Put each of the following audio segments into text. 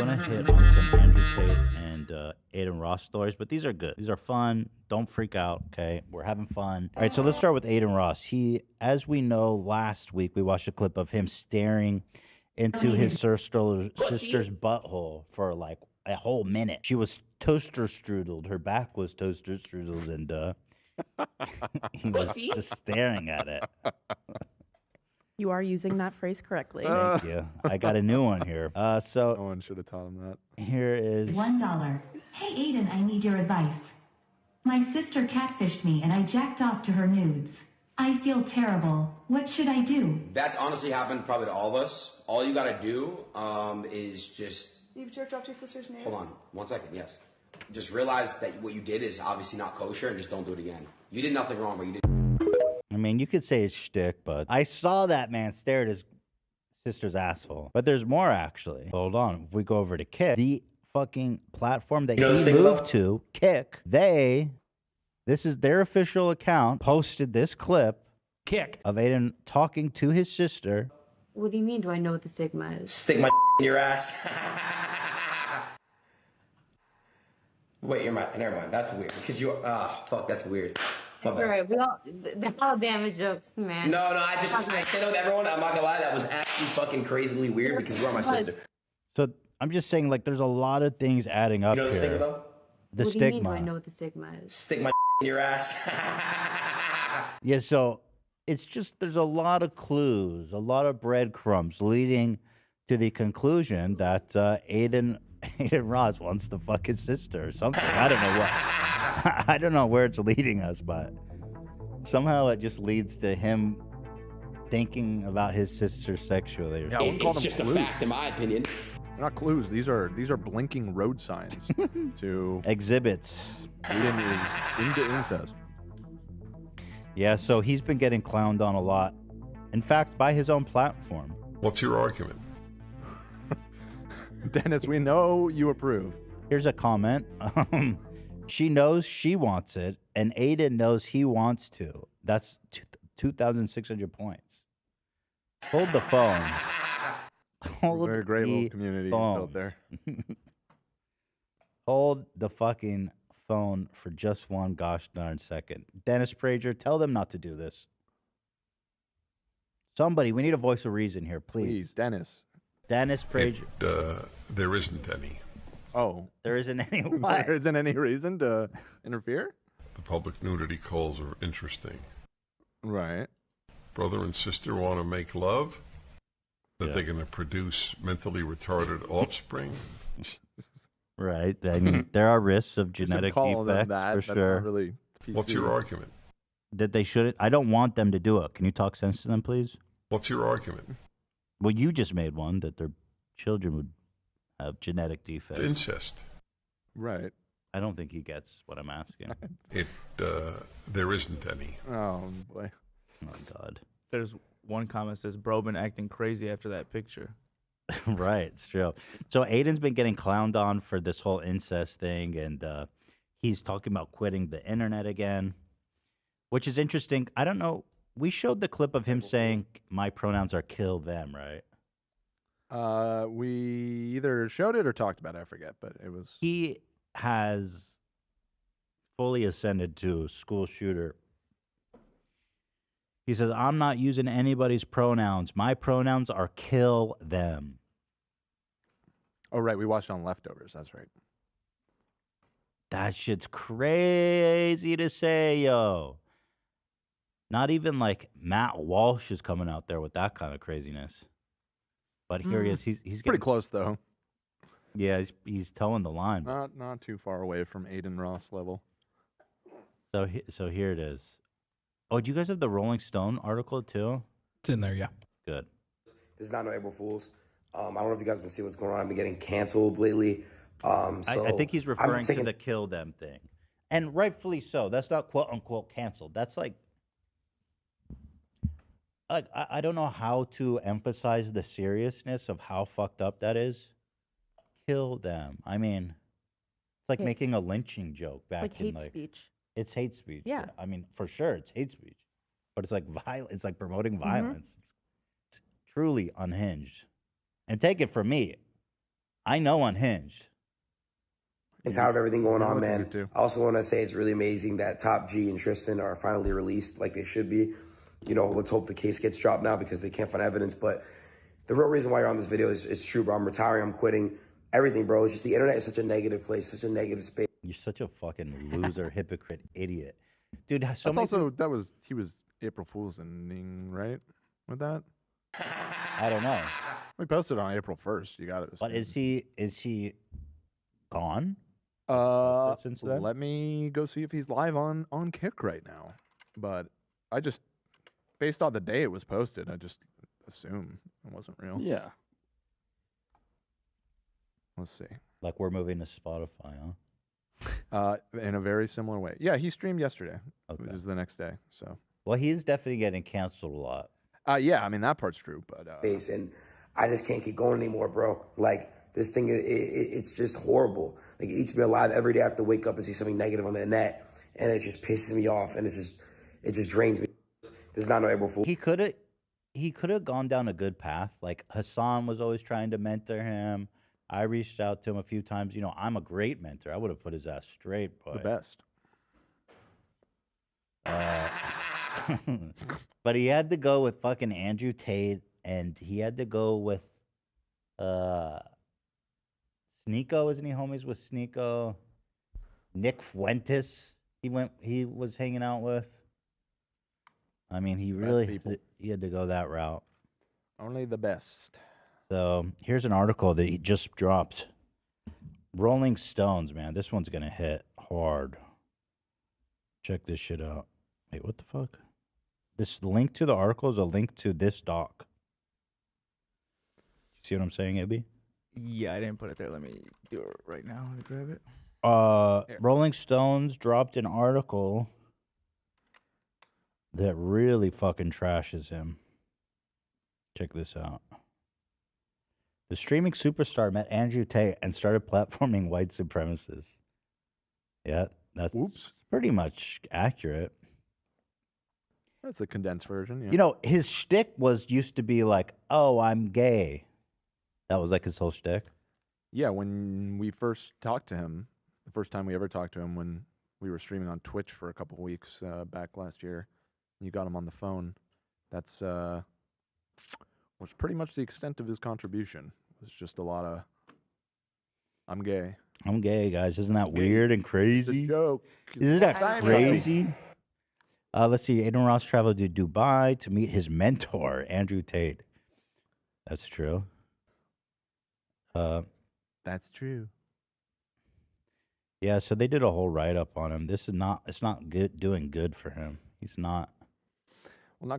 gonna hit on some Andrew Tate and Adin Ross stories, but these are good. These are fun. Don't freak out, okay? We're having fun. All right, so let's start with Adin Ross. He, as we know, last week we watched a clip of him staring into his sister's butthole for like a whole minute. She was toaster strudeled. Her back was toaster strudeled, and he was just staring at it. You are using that phrase correctly. Thank you. I got a new one here. So no one should have taught him that. Here is $1. Hey, Aiden, I need your advice. My sister catfished me and I jacked off to her nudes. I feel terrible. What should I do? That's honestly happened probably to all of us. All you gotta do is just... You've jerked off to your sister's nudes? Hold on, 1 second, yes. Just realize that what you did is obviously not kosher and just don't do it again. You did nothing wrong, but you did... I mean, you could say it's shtick, but I saw that man stare at his sister's asshole. But there's more, actually. Hold on. If we go over to Kick, the fucking platform that he moved to, Kick, this is their official account, posted this clip of Aiden talking to his sister. What do you mean, do I know what the stigma is? Stick my in your ass. Wait, never mind. That's weird. Because you, fuck, that's weird. All right, we all, the Alabama jokes, man. No, I said it with everyone. I'm not gonna lie, that was actually fucking crazily weird because you are my sister. So I'm just saying, like, there's a lot of things adding up You know the here. stigma, though? The What stigma. do you mean, do I know what the stigma is? Stick my in your ass. Yeah, so it's just, there's a lot of clues, a lot of breadcrumbs leading to the conclusion that Adin Ross wants to fuck his sister or something. I don't know what. I don't know where it's leading us, but somehow it just leads to him thinking about his sister sexually. Yeah, I wouldn't call them just clues. a fact, in my opinion. They're not clues. These are blinking road signs to exhibits. Aiden is into incest. Yeah, so he's been getting clowned on a lot. In fact, by his own platform. What's your argument? Dennis, we know you approve. Here's a comment. She knows she wants it, and Aiden knows he wants to. That's 2,600 points. Hold the phone. Hold Very great the little community phone. built there. Hold the fucking phone for just one gosh darn second. Dennis Prager, tell them not to do this. Somebody, we need a voice of reason here, please. Please, Dennis. Dennis Prager. There isn't any. Oh. There isn't any what? There isn't any reason to interfere? The public nudity calls are interesting. Right. Brother and sister want to make love? That they're going to produce mentally retarded offspring? Right. I mean, there are risks of genetic call them defects that. for That's sure. not really What's PC. your argument? That they shouldn't. I don't want them to do it. Can you talk sense to them, please? What's your argument? Well, you just made one that their children would have genetic defects. Incest. Right. I don't think he gets what I'm asking. There isn't any. Oh, boy. Oh, God. There's one comment that says, bro been acting crazy after that picture. Right, it's true. So Aiden's been getting clowned on for this whole incest thing, and he's talking about quitting the internet again, which is interesting. I don't know. We showed the clip of him saying, my pronouns are kill them, right? We either showed it or talked about it. I forget, but it was... He has fully ascended to school shooter. He says, I'm not using anybody's pronouns. My pronouns are kill them. Oh, right. We watched it on Leftovers. That's right. That shit's crazy to say, yo. Not even like Matt Walsh is coming out there with that kind of craziness. But here he is. He's pretty getting, close, though. Yeah, he's towing the line. Not too far away from Adin Ross level. So here it is. Oh, do you guys have the Rolling Stone article too? It's in there, yeah. Good. This is not no April Fools. I don't know if you guys been seeing what's going on. I've been getting canceled lately. I think he's referring to the kill them thing. And rightfully so. That's not quote unquote canceled. That's like I don't know how to emphasize the seriousness of how fucked up that is. Kill them. I mean, it's like making a lynching joke back like in hate like speech. It's hate speech. Yeah. I mean, for sure, it's hate speech, but it's like it's like promoting violence. It's truly unhinged. And take it from me, I know Unhinged. And tired of everything going on, what they man. do, too. I also want to say it's really amazing that Top G and Tristan are finally released like they should be. You know, let's hope the case gets dropped now because they can't find evidence. But the real reason why you're on this video is it's true, bro. I'm retiring. I'm quitting. Everything, bro. It's just the internet is such a negative place, such a negative space. You're such a fucking loser, hypocrite, idiot, dude. So That's many also he was April Fool's ending, right? With that, I don't know. we posted on April 1st. You got it. But is he gone? Since then? Let me go see if he's live on Kick right now. But I just, based on the day it was posted, I just assume it wasn't real. Yeah. Let's see. Like we're moving to Spotify, huh? In a very similar way. Yeah, he streamed yesterday. Okay. Which is the next day. So. Well, he's definitely getting canceled a lot. Yeah, I mean that part's true, but. And I just can't keep going anymore, bro. Like this thing, it's just horrible. Like it eats me alive every day. I have to wake up and see something negative on the net, and it just pisses me off, and it just drains me. There's not no April Fool. He could have gone down a good path. Like Hassan was always trying to mentor him. I reached out to him a few times. You know, I'm a great mentor. I would have put his ass straight, but The best. but he had to go with fucking Andrew Tate, and he had to go with Sneeko. Isn't he homies with Sneeko? Nick Fuentes. He was hanging out with. I mean, he had to go that route. Only the best. So here's an article that he just dropped. Rolling Stones, man. This one's going to hit hard. Check this shit out. Wait, what the fuck? This link to the article is a link to this doc. See what I'm saying, Ibby? Yeah, I didn't put it there. Let me do it right now. Let me grab it. Rolling Stones dropped an article that really fucking trashes him. Check this out. The streaming superstar met Andrew Tate and started platforming white supremacists. Yeah, that's pretty much accurate. That's a condensed version. Yeah. You know, his shtick used to be like, "Oh, I'm gay." That was like his whole shtick. Yeah, when we first talked to him, the first time we ever talked to him, when we were streaming on Twitch for a couple of weeks back last year, you got him on the phone. That's was pretty much the extent of his contribution. It was just a lot of, "I'm gay." I'm gay, guys. Isn't that weird and crazy? It's a joke. Isn't that It's crazy? Let's see. Adin Ross traveled to Dubai to meet his mentor, Andrew Tate. That's true. That's true. Yeah, so they did a whole write-up on him. It's not good, doing good for him. He's not. Well,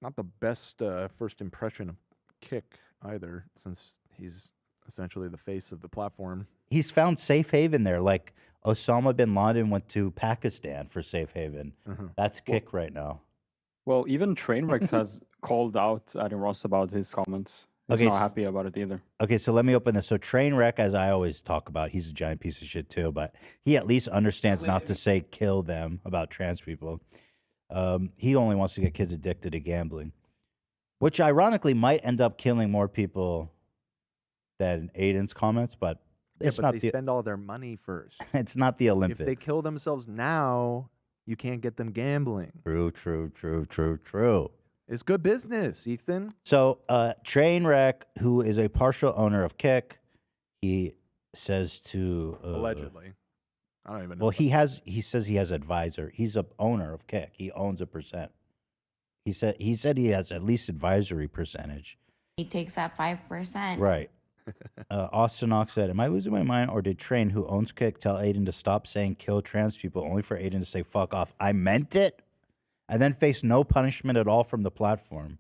not the best first impression of Kick either, since he's essentially the face of the platform. He's found safe haven there. Like Osama bin Laden went to Pakistan for safe haven. That's Kick right now. Well, even Trainwreck has called out Adin Ross about his comments. He's Okay, not happy about it either. Okay, so let me open this. So Trainwreck, as I always talk about, he's a giant piece of shit too, but he at least understands not to say kill them about trans people. He only wants to get kids addicted to gambling, which ironically might end up killing more people than Aiden's comments, but it's not they spend all their money first. It's not the Olympics. If they kill themselves now, you can't get them gambling. True. It's good business, Ethan. So, Trainwreck, who is a partial owner of Kick, he says to Allegedly, I don't even know. Well, he says he has advisor. He's a owner of Kick. He owns a percent. He said he has at least advisory percentage. He takes that 5%. Right. Austin Knox said, "Am I losing my mind, or did Train, who owns Kick, tell Aiden to stop saying kill trans people, only for Aiden to say fuck off? I meant it," and then face no punishment at all from the platform?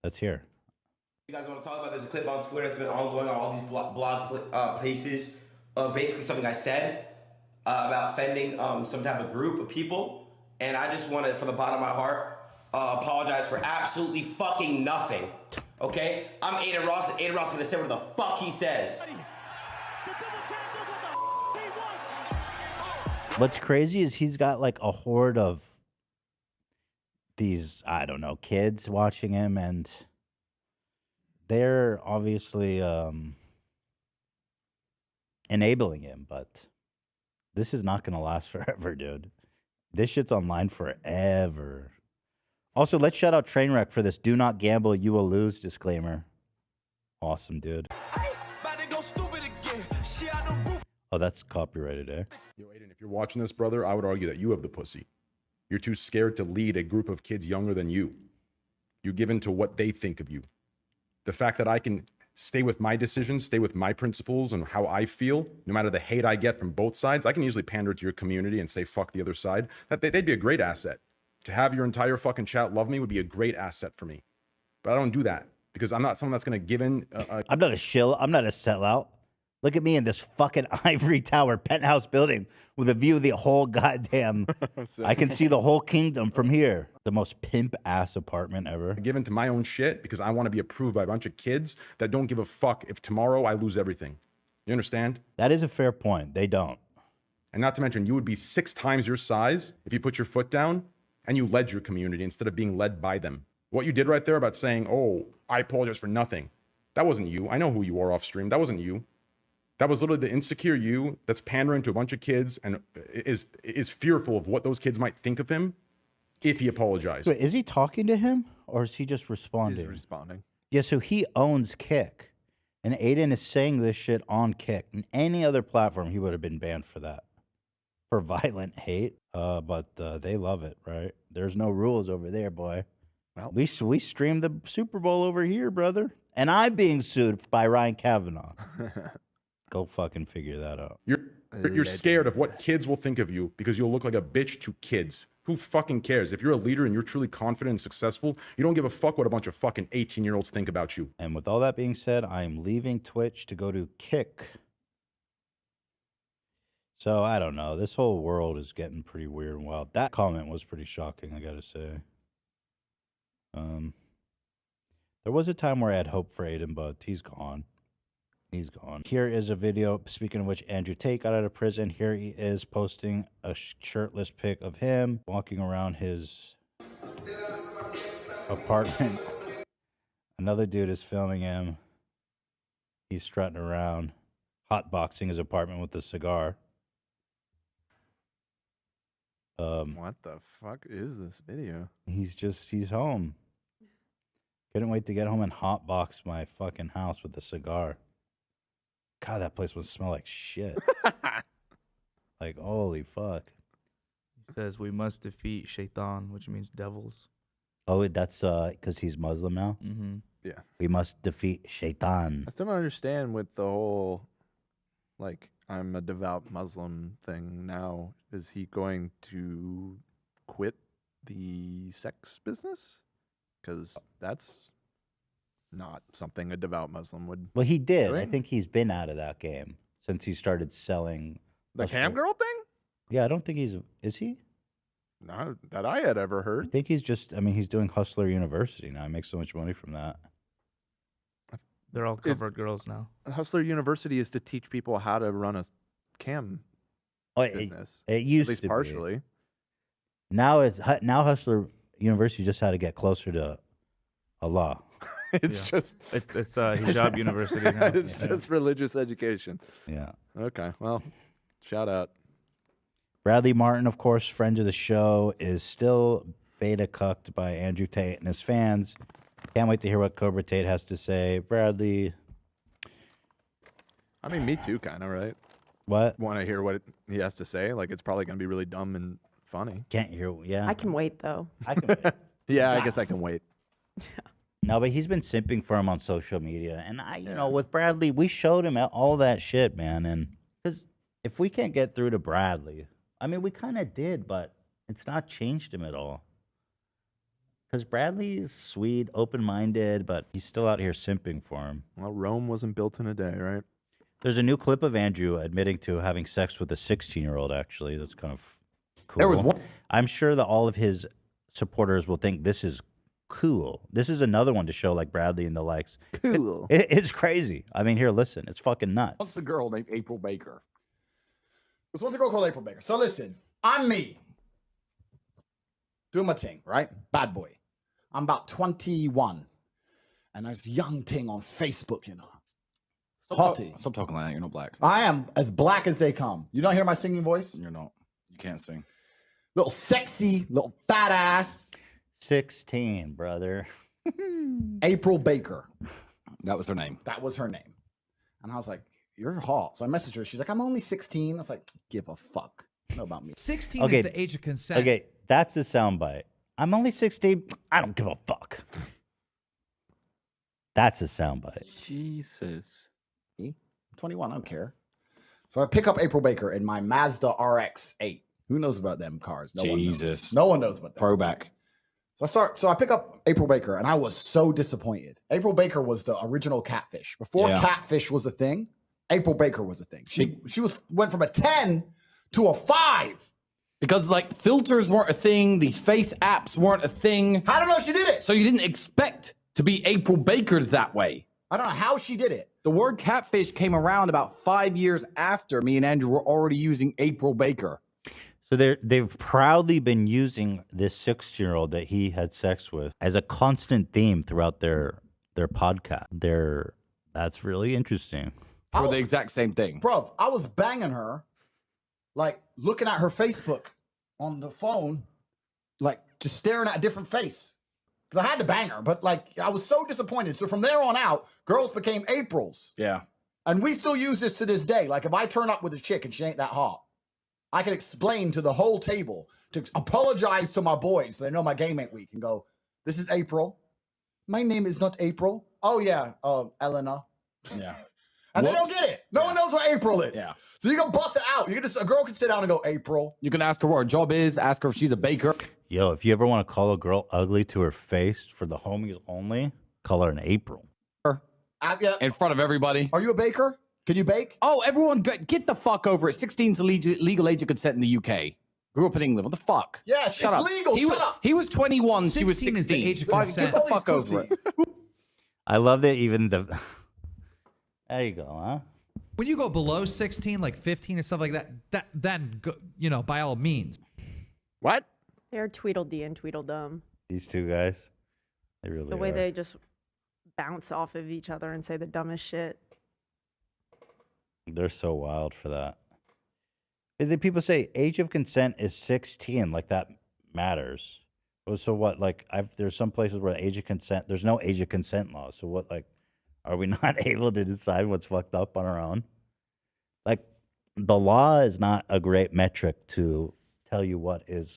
Let's hear. You guys want to talk about this clip on Twitter that's been ongoing on all these blog places of basically something I said about offending some type of group of people, and I just want to, from the bottom of my heart, apologize for absolutely fucking nothing. Okay? I'm Adin Ross, and Adin Ross is gonna say what the fuck he says. What's crazy is he's got like a horde of these, I don't know, kids watching him, and they're obviously enabling him, but this is not going to last forever, dude. This shit's online forever. Also, let's shout out Trainwreck for this "Do not gamble, you will lose" disclaimer. Awesome, dude. Oh, that's copyrighted, eh? Yo, Aiden, if you're watching this, brother, I would argue that you have the pussy. You're too scared to lead a group of kids younger than you. You give in to what they think of you. The fact that I can stay with my decisions, stay with my principles and how I feel, no matter the hate I get from both sides, I can usually pander to your community and say fuck the other side. They'd be a great asset. To have your entire fucking chat love me would be a great asset for me. But I don't do that because I'm not someone that's going to give in. I'm not a shill. I'm not a sellout. Look at me in this fucking ivory tower penthouse building with a view of the whole goddamn. I can see the whole kingdom from here. The most pimp ass apartment ever. I give into my own shit because I want to be approved by a bunch of kids that don't give a fuck if tomorrow I lose everything. You understand? That is a fair point. They don't. And not to mention, you would be 6 times your size if you put your foot down and you led your community instead of being led by them. What you did right there about saying, oh, I apologize for nothing. That wasn't you. I know who you are off stream. That wasn't you. That was literally the insecure you that's pandering to a bunch of kids and is fearful of what those kids might think of him if he apologized. Wait, is he talking to him or is he just responding? He's responding. Yeah, so he owns Kick. And Aiden is saying this shit on Kick. In any other platform, he would have been banned for that. For violent hate. But they love it, right? There's no rules over there, boy. Well, we streamed the Super Bowl over here, brother. And I'm being sued by Ryan Kavanaugh. Go fucking figure that out. You're scared of what kids will think of you because you'll look like a bitch to kids. Who fucking cares? If you're a leader and you're truly confident and successful, you don't give a fuck what a bunch of fucking 18-year-olds think about you. And with all that being said, I am leaving Twitch to go to Kick. So I don't know. This whole world is getting pretty weird and wild. That comment was pretty shocking, I gotta say. There was a time where I had hope for Aiden, but he's gone. He's gone. Here is a video, speaking of which, Andrew Tate got out of prison. Here he is posting a shirtless pic of him walking around his apartment. Another dude is filming him. He's strutting around, hotboxing his apartment with a cigar. What the fuck is this video? He's home. Couldn't wait to get home and hotbox my fucking house with a cigar. God, that place must smell like shit. Like, holy fuck. He says we must defeat Shaitan, which means devils. Oh, that's because he's Muslim now? Mm-hmm. Yeah. We must defeat Shaitan. I still don't understand with the whole, like, I'm a devout Muslim thing now. Is he going to quit the sex business? Because that's not something a devout Muslim would. Well, he did. doing. I think he's been out of that game since he started selling. The cam girl thing? Yeah, I don't think he's. Is he? Not that I had ever I heard. think he's just. I mean, he's doing Hustler University now. He makes so much money from that. They're all cover girls now. Hustler University is to teach people how to run a cam business. It used at least to be. partially. Now Hustler University just how to get closer to Allah. It's Yeah. just It's hijab university now. it's just religious education. Yeah. Okay. Well, shout out. Bradley Martin, of course, friend of the show, is still beta cucked by Andrew Tate and his fans. Can't wait to hear what Cobra Tate has to say. Bradley. I mean, me too, kind of, right? What? Want to hear what he has to say? Like, it's probably going to be really dumb and funny. Can't hear. Yeah. I can wait though. I can wait. Yeah, I guess I can wait. No, but he's been simping for him on social media. And you know, with Bradley, we showed him all that shit, man. And because if we can't get through to Bradley, I mean, we kind of did, but it's not changed him at all. Because Bradley's sweet, open-minded, but he's still out here simping for him. Well, Rome wasn't built in a day, right? There's a new clip of Andrew admitting to having sex with a 16-year-old, actually. That's kind of cool. There was one. I'm sure that all of his supporters will think this is cool. This is another one to show like Bradley and the likes. Cool. It's crazy. I mean, here, listen. It's fucking nuts. Once a girl named April Baker. There's one girl called April Baker. So listen, I'm me. Do my thing, right? Bad boy. I'm about 21. And there's young thing on Facebook, you know. Haughty. Stop talking like that. You're not black. I am as black as they come. You don't hear my singing voice? You're not. You can't sing. Little sexy, little fat ass. 16, brother. April Baker. That was her name. That was her name. And I was like, you're hot. So I messaged her. She's like, I'm only 16. I was like, give a fuck. You know about me. 16 is the age of consent. Okay, that's a soundbite. I'm only 16. I don't give a fuck. That's a soundbite. Jesus. I'm 21. I don't care. So I pick up April Baker in my Mazda RX-8. Who knows about them cars? No one knows. No one knows about them. Throwback. So I pick up April Baker, and I was so disappointed. April Baker was the original catfish. Before catfish was a thing, April Baker was a thing. She went from a 10 to a 5. Because like filters weren't a thing, these face apps weren't a thing. I don't know if she did it. So you didn't expect to be April Baker that way. I don't know how she did it. The word catfish came around about 5 years after me and Andrew were already using April Baker. So they've proudly been using this 16-year-old that he had sex with as a constant theme throughout their podcast. That's really interesting. For the exact same thing. Bruv, I was banging her, like looking at her Facebook on the phone, like just staring at a different face. Because I had to bang her, but like I was so disappointed. So from there on out, girls became Aprils. Yeah. And we still use this to this day. Like if I turn up with a chick and she ain't that hot, I can explain to the whole table, to apologize to my boys so they know my game ain't weak, and go, this is April. My name is not April. Oh yeah, Elena. Yeah. And they don't get it. No one knows what April is. Yeah. So you can bust it out. You can a girl can sit down and go, April. You can ask her what her job is, ask her if she's a baker. Yo, if you ever want to call a girl ugly to her face for the homies only, call her an April. Yeah. In front of everybody. Are you a baker? Can you bake? Oh, everyone, get the fuck over it. 16's the legal age of consent in the UK. Grew up in England. What the fuck? Yeah, Shut it's up. legal. Shut up. He was 21. She was 16 is the 16. age of Get consent. the fuck over it. I love that even the... There you go, huh? When you go below 16, like 15 and stuff like that, then by all means. What? They're Tweedledee and Tweedledum. These two guys, they really The way are. they just bounce off of each other and say the dumbest shit. They're so wild for that. The people say age of consent is 16, like that matters. So what? Like, there's some places where the age of consent, there's no age of consent law. So what? Like, are we not able to decide what's fucked up on our own? Like, the law is not a great metric to tell you what is